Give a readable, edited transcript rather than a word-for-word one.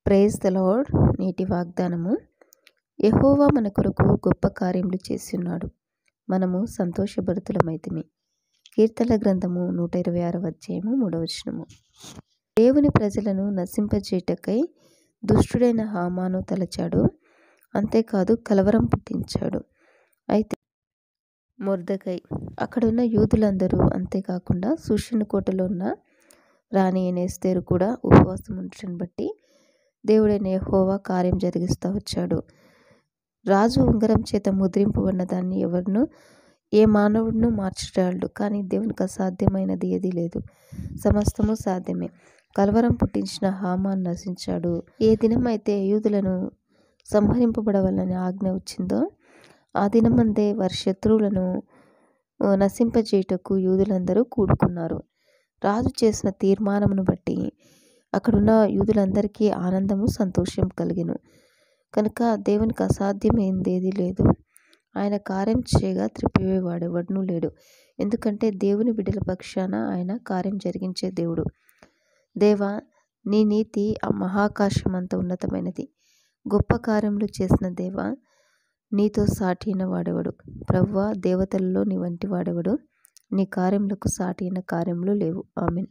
Praise the lord. నేటి వాగ్దానము: యెహోవా మన కొరకు గొప్ప కార్యములు చేసియున్నాడు, మనము సంతోషభరితులమైతిమి. కీర్తనల గ్రంథము 126వ అధ్యాయము 3వ వచనము. దేవుని ప్రజలను నశింపజేయుటకై దుష్టుడైన హామాను తలచాడు, అంతేకాదు కలవరం పుట్టించాడు. అయితే మొర్దెకై, అక్కడున్న యూదులందరూ, అంతేకాకుండా సూషను కోటలో ఉన్న రాణి అయిన ఎస్తేరు కూడా ఉపవాసం ఉండటం బట్టి దేవుడైన యెహోవా కార్యం జరిగిస్తూ వచ్చాడు. రాజు ఉంగరం చేత ముద్రింపబడిన దాన్ని ఎవరును, ఏ మానవుడును మార్చగలడు, కానీ దేవునికి అసాధ్యమైనది ఏదీ లేదు. సమస్తము సాధ్యమే. కలవరం పుట్టించిన హామాను నశించాడు. ఏ దినమైతే యూదులను సంహరింపబడవలని ఆజ్ఞ వచ్చిందో ఆ దినమందే వారి శత్రువులను నశింపజేయుటకు యూదులందరూ కూడుకున్నారు. రాజు చేసిన తీర్మానమును బట్టి అక్కడున్న యూదులందరికీ ఆనందము, సంతోషం కలిగెను. కనుక దేవునికి అసాధ్యమైంది ఏదీ లేదు. ఆయన కార్యం చేయగా త్రిప్పివేవాడెవడనూ లేడు. ఎందుకంటే దేవుని బిడ్డల పక్షాన ఆయన కార్యం జరిగించే దేవుడు. దేవా, నీ నీతి ఆ మహాకాశమంత ఉన్నతమైనది. గొప్ప కార్యములు చేసిన దేవా, నీతో సాటి అయిన వాడెవడు? ప్రభువా, దేవతలలో నీ వంటి వాడెవడు? నీ కార్యములకు సాటి అయిన కార్యములు లేవు. ఆమేన్.